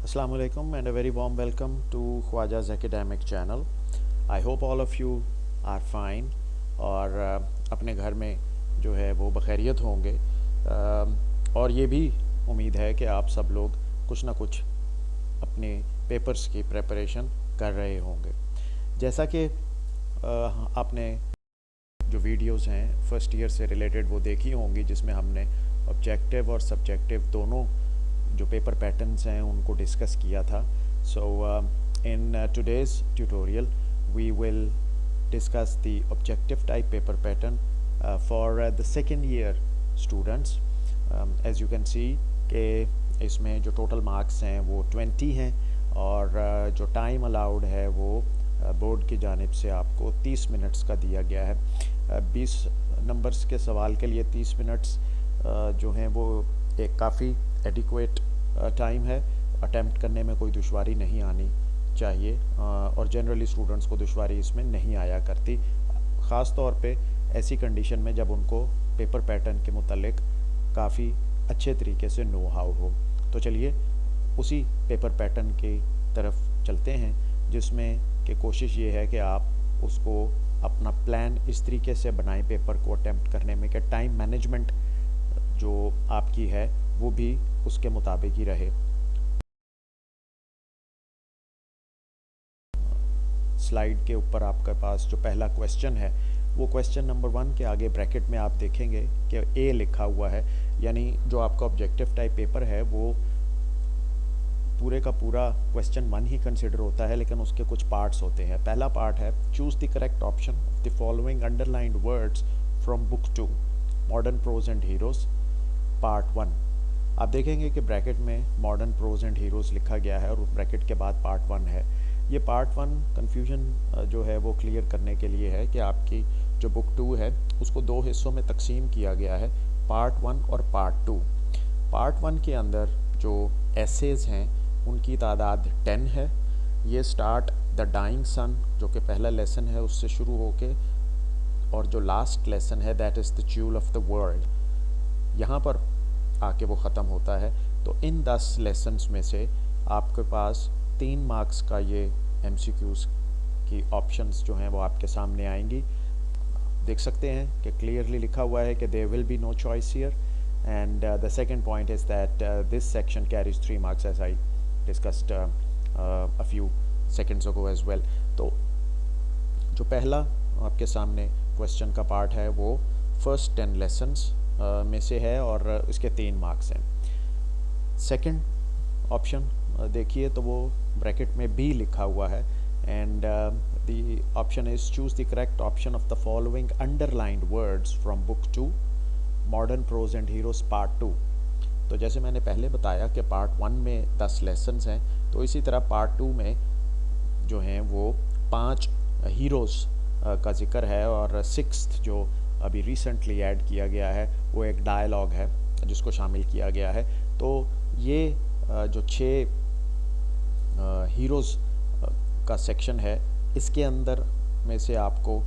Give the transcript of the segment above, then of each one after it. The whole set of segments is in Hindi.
Assalamu alaikum and a very warm welcome to Khwaja's academic channel. I hope all of you are fine और अपने घर में जो है वो बखैरियत होंगे और ये भी उम्मीद है कि आप सब लोग कुछ ना कुछ अपने पेपर्स की प्रिपरेशन कर रहे होंगे। जैसा कि आपने जो वीडियोस हैं फर्स्ट ईयर से रिलेटेड वो देखी होंगी, जिसमें हमने ऑब्जेक्टिव और सब्जेक्टिव दोनों जो पेपर पैटर्न्स हैं उनको डिस्कस किया था। So in today's tutorial we will discuss the objective type paper pattern for the second year students. As you can see कि इसमें जो टोटल मार्क्स हैं वो 20 हैं और जो टाइम अलाउड है वो बोर्ड की जानिब से आपको 30 मिनट्स का दिया गया है। 20 नंबर्स के सवाल के लिए 30 मिनट्स जो हैं वो एक काफ़ी एडिक्वेट टाइम है। अटेम्प्ट करने में कोई दुश्वारी नहीं आनी चाहिए और जनरली स्टूडेंट्स को दुश्वारी इसमें नहीं आया करती, ख़ास तौर पे ऐसी कंडीशन में जब उनको पेपर पैटर्न के मुतालिक काफ़ी अच्छे तरीके से नो हाउ हो। तो चलिए उसी पेपर पैटर्न की तरफ चलते हैं, जिसमें कि कोशिश ये है कि आप उसको अपना प्लान इस तरीके से बनाएं पेपर को अटेम्प्ट करने में कि टाइम मैनेजमेंट जो आपकी है वो भी उसके मुताबिक ही रहे। स्लाइड के ऊपर आपके पास जो पहला क्वेश्चन है वो क्वेश्चन नंबर 1 के आगे ब्रैकेट में आप देखेंगे कि ए लिखा हुआ है, यानी जो आपका ऑब्जेक्टिव टाइप पेपर है वो पूरे का पूरा क्वेश्चन 1 ही कंसिडर होता है, लेकिन उसके कुछ पार्ट्स होते हैं। पहला पार्ट है choose the correct option of the following underlined words from book 2 modern prose and heroes part 1। आप देखेंगे कि ब्रैकेट में मॉडर्न प्रोज एंड हीरोज़ लिखा गया है और ब्रैकेट के बाद पार्ट 1 है। ये पार्ट 1 कन्फ्यूजन जो है वो क्लियर करने के लिए है कि आपकी जो बुक 2 है उसको 2 हिस्सों में तकसीम किया गया है, पार्ट 1 और पार्ट 2। पार्ट 1 के अंदर जो एसेज हैं उनकी तादाद 10 है। ये स्टार्ट द डाइंग सन जो कि पहला लेसन है उससे शुरू होके और जो लास्ट लेसन है that is the jewel of the world, यहाँ पर आके वो ख़त्म होता है। तो इन 10 लेसन्स में से आपके पास 3 मार्क्स का ये MCQs की ऑप्शंस जो हैं वो आपके सामने आएंगी। देख सकते हैं कि क्लियरली लिखा हुआ है कि there will be no choice here and the second point is that this section carries 3 marks as I discussed a few seconds ago as well. तो जो पहला आपके सामने क्वेश्चन का पार्ट है वो फर्स्ट 10 लेसन्स में से है और इसके 3 मार्क्स हैं। सेकंड ऑप्शन देखिए तो वो ब्रैकेट में बी लिखा हुआ है and the option is choose the correct option of the following underlined words from book 2 modern prose and heroes part 2। तो जैसे मैंने पहले बताया कि पार्ट 1 में 10 लेसन्स हैं, तो इसी तरह पार्ट 2 में जो हैं वो 5 हीरोज़ का जिक्र है और 6th जो अभी रिसेंटली ऐड किया गया है वो एक डायलॉग है जिसको शामिल किया गया है। तो ये जो 6 हीरोज़ का सेक्शन है इसके अंदर में से आपको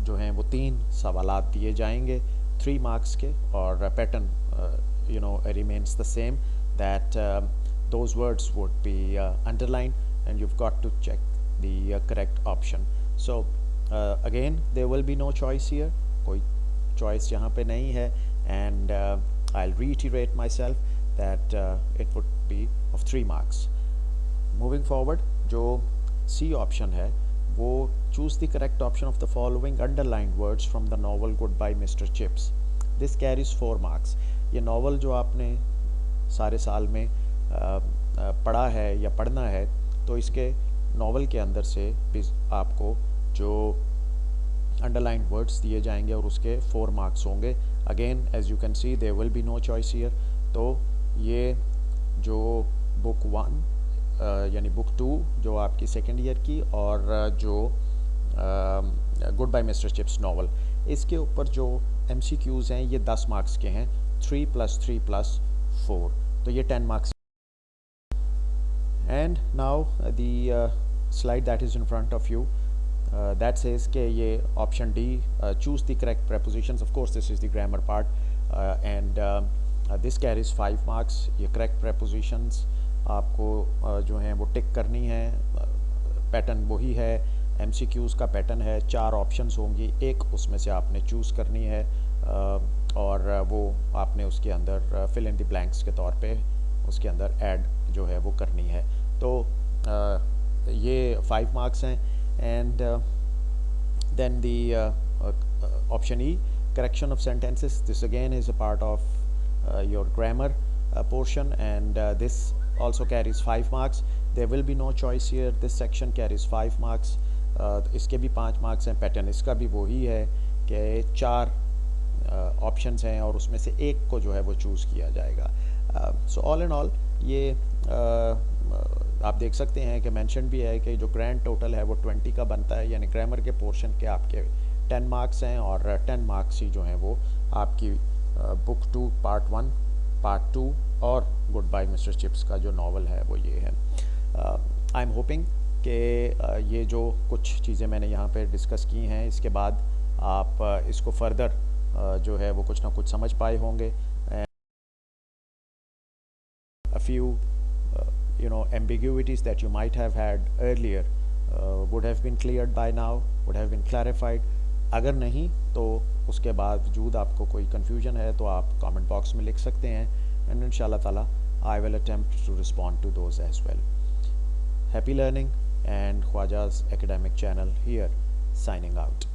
जो हैं वो 3 सवालात दिए जाएंगे 3 मार्क्स के और pattern remains the same that those words would be underlined and you've got to check the correct option. So again there will be no choice here, कोई choice यहाँ पे नहीं है and I'll reiterate myself that it would be of 3 marks. Moving forward, जो C option है वो choose the correct option of the following underlined words from the novel Goodbye Mr. Chips. This carries 4 marks. ये नावल जो आपने सारे साल में पढ़ा है या पढ़ना है तो इसके नावल के अंदर से भी आपको जो अंडरलाइंड वर्ड्स दिए जाएंगे और उसके 4 मार्क्स होंगे। Again as you can see there will be no choice here. तो ये जो बुक 1 यानी बुक 2 जो आपकी सेकेंड ईयर की और जो goodbye mister Chips novel, इसके ऊपर जो MCQs हैं ये 10 मार्क्स के हैं, 3 + 3 + 4, तो ये 10 marks. And now the slide that is in front of you that says कि ये option D choose the correct prepositions. Of course this is the grammar part and this carries 5 marks. ये correct prepositions आपको जो है वो टिक करनी है। पैटर्न वही है, MCQs का पैटर्न है, 4 ऑप्शंस होंगी, एक उसमें से आपने चूज़ करनी है और वो आपने उसके अंदर फिल इन द ब्लैंक्स के तौर पे उसके अंदर ऐड जो है वो करनी है। तो ये 5 मार्क्स हैं। And then the option E, correction of sentences. This again is a part of your grammar portion, and this also carries 5 marks. There will be no choice here. This section carries 5 marks. इसके भी 5 मार्क्स हैं। पैटर्न इसका भी वही है कि 4 ऑप्शंस हैं और उसमें से एक को जो है वो चूज़ किया जाएगा। सो ऑल एंड ऑल ये आप देख सकते हैं कि मेंशन भी है कि जो ग्रैंड टोटल है वो 20 का बनता है, यानी ग्रामर के पोर्शन के आपके 10 मार्क्स हैं और 10 मार्क्स ही जो हैं वो आपकी बुक 2 पार्ट 1 पार्ट 2 और गुड बाय मिस्टर चिप्स का जो नावल है वो ये है। आई एम होपिंग कि ये जो कुछ चीज़ें मैंने यहाँ पे डिस्कस की हैं इसके बाद आप इसको फर्दर जो है वो कुछ ना कुछ समझ पाए होंगे। A few ambiguities that you might have had earlier would have been cleared by now, would have been clarified. अगर नहीं तो उसके बावजूद आपको कोई confusion है तो आप comment box में लिख सकते हैं, and इंशाल्लाह ताला I will attempt to respond to those as well. Happy learning, and Khwaja's academic channel here signing out.